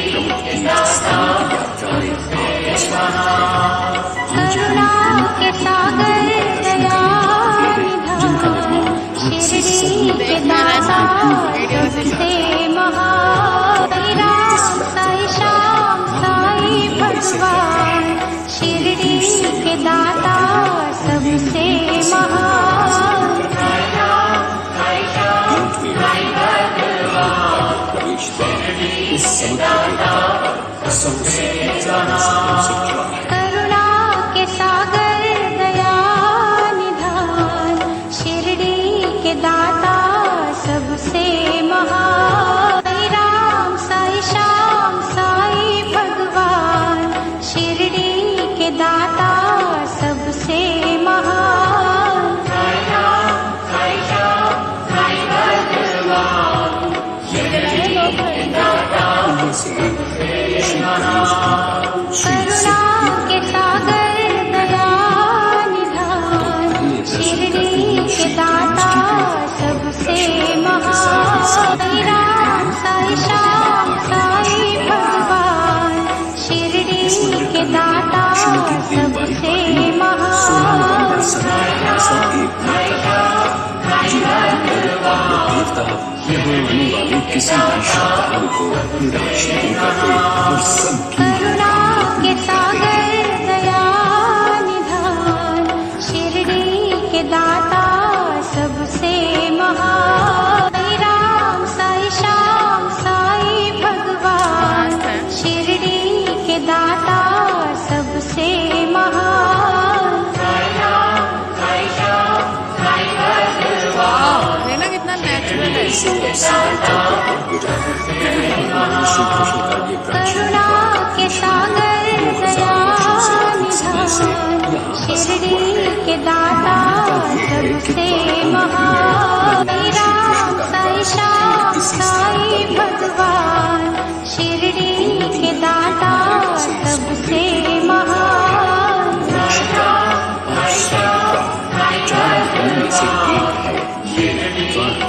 प्रमुख तीर्थ स्थानों की यात्राएं आपके स्वागत हैं। करुणा के सागर दया जिनका निर्माण आज से शिरडी के दाता सबसे महान साई श्याम साई भगवान शिरडी के दाता सबसे महान प्रवेश द्वार इस समुद्र के सबसे करुणा के सागर दया निधान शिरडी के दाता सबसे महान राम साई श्याम साई भगवान शिरडी के दाता सबसे महान करुणा के सागर दया निधान शिरडी के दाता सबसे महान राम साई श्याम साई भगवान शिरडी के दाता सबसे महान देवता यहाँ आने वाले किसी भी श्रद्धालु को निराश नहीं करते और सबकी करुणा के सागर दया निधान शिरडी के दाता सबसे महान राम साई श्याम साई भगवान शिरडी के दाता सबसे महान देखना कितना नेचुरल है। करुणा के सागर दया निधान शिरडी के दाता सबसे महान राम साई श्याम साई भगवान शिरडी के दाता सबसे महान से एक है ये द्वारका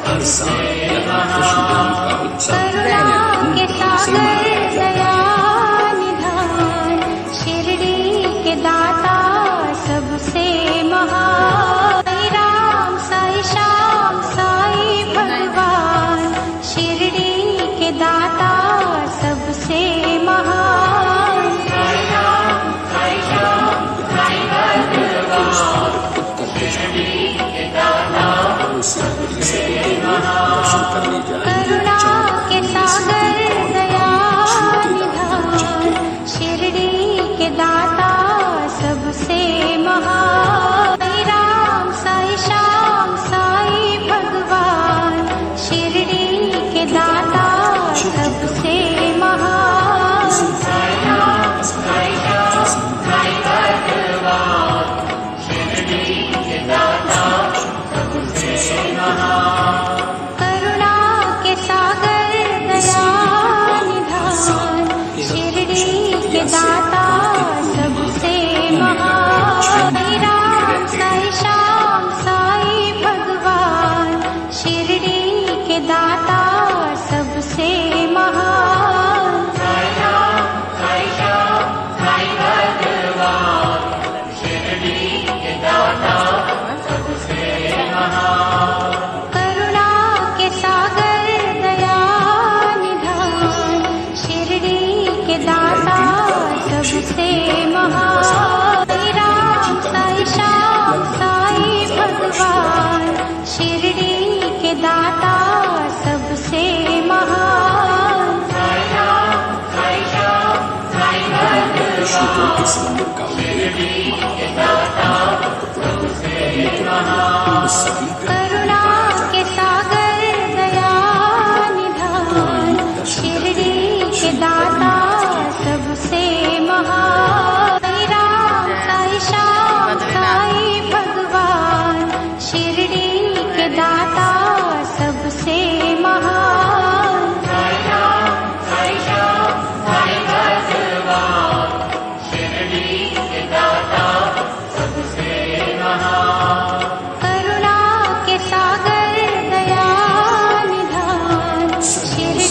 हर साल यहाँ कृष्ण का उत्सव करुणा के सागर दया निधान शिरडी के दाता सबसे महान राम साई श्याम साई भगवान शिरडी के दाता सबसे महान दर्शन करने करुणा के सागर दया निधान शिरडी के दाता सबसे महान राम साई श्याम साई भगवान शिरडी के दाता सबसे महान करुणा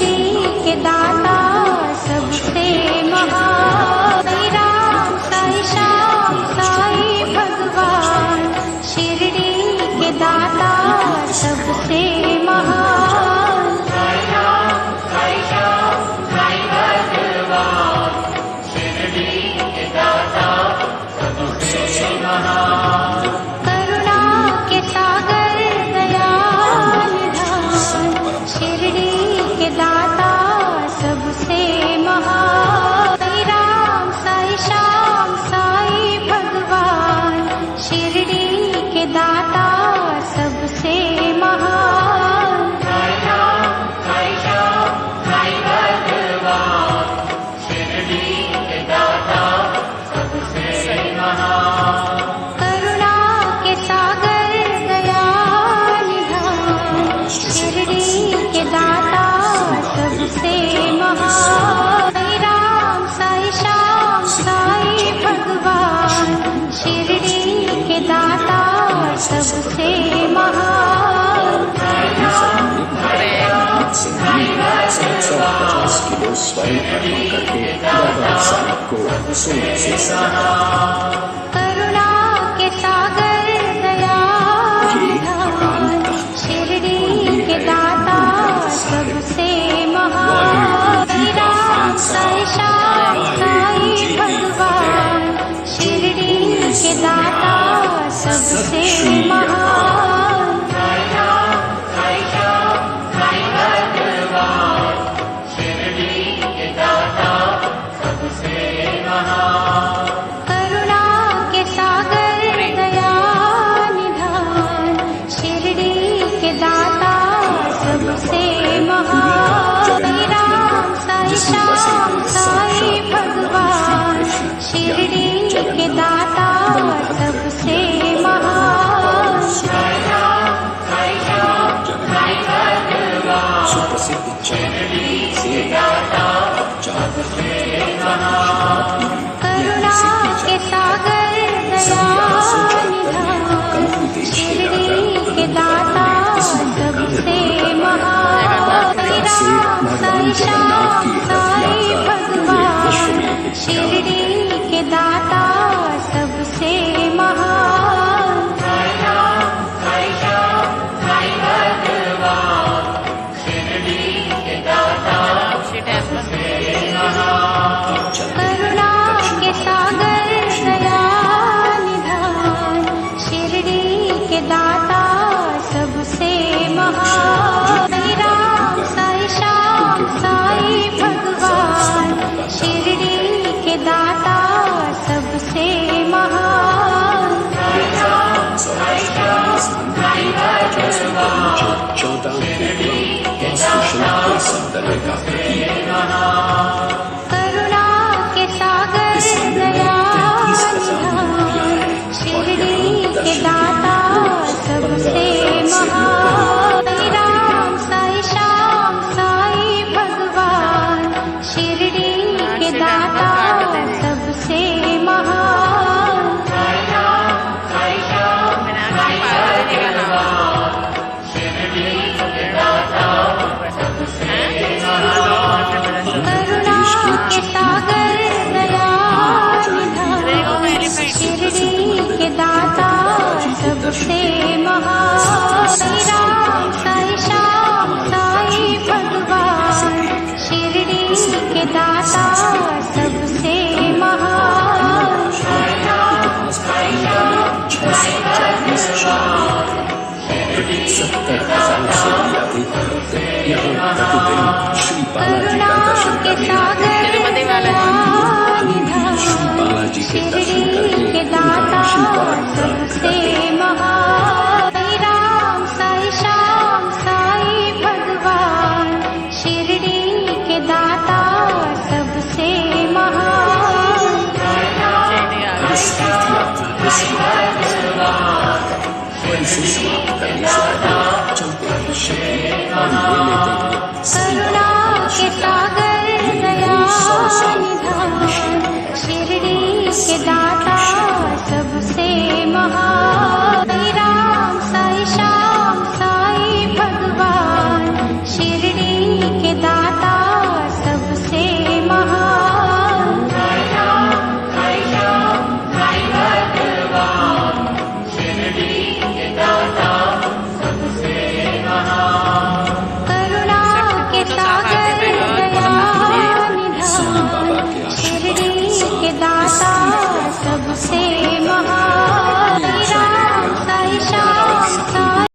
शिरडी के दाता सबसे महान। साई राम साई श्याम साई भगवान, शिरडी के दाता सबसे महान। साई राम साई श्याम साई भगवान, शिरडी के दाता सबसे महान। करुणा के सागर दयाल निधान, शिरडी के दाता सबसे महान। साई राम साई श्याम साई भगवान, शिरडी के दाता सबसे महान। साई राम साई श्याम साई भगवान, शिरडी के दाता सबसे महान। करुणा के सागर दयाल निधान, शिरडी के दाता सबसे महान। साई राम साई श्याम साई भगवान, शिरडी के दाता सबसे महान। 750 किलो स्वर्ण अर्पण करके बाबा साहब को सोने से सजा। करुणा के सागर दयाल निधान, शिरडी के दाता सबसे महान। साई राम साई श्याम साई भगवान, शिरडी के दाता सबसे महान। साई राम साई श्याम साई भगवान, शिरडी के दाता सबसे महान। करुणा के सागर दयाल निधान, शिरडी के दाता सबसे महान। साई राम साई श्याम साई भगवान, शिरडी के दाता सबसे महान। साई राम साई श्याम साई भगवान, सुप्रसिद्ध शिरडी के दाता सबसे महान। करुणा के सागर दयाल निधान, शिरडी के दाता सबसे महान। साई राम साई श्याम साई भगवान, शिरडी के दाता सबसे महान। साई राम साई श्याम साई भगवान, शिरडी के दाता सबसे महान। करुणा के सागर दयाल निधान, शिरडी के दाता सबसे महान। साई राम साई श्याम साई भगवान, शिरडी के दाता सबसे महान। साई राम साई श्याम साई भगवान, 14 वास्तुशिल्प के सौंदर्य का प्रतीक। करुणा के सागर दयाल निधान, शिरडी के दाता सबसे महान। साई राम साई श्याम साई भगवान, शिरडी के दाता सबसे महान। साई राम साई श्याम साई भगवान, शिरडी के दाता सबसे महान। करुणा के सागर दयाल निधान, शिरडी के दाता सबसे महान। साई राम साई श्याम साई भगवान, शिरडी के दाता सबसे महान। साई राम साई श्याम साई भगवान, 70,000 से भी अधिक भक्त यहाँ प्रतिदिन श्री बालाजी का दर्शन करने आते हैं। श्री बालाजी के दर्शन करके उनका आशीर्वाद प्राप्त करते हैं। महान। साई राम साई श्याम साई भगवान, शिरडी के दाता सबसे महान। साई राम इस तीर्थ यात्रा को इसे समाप्त करने से पहले चलते हैं शिरडी और ले लेते हैं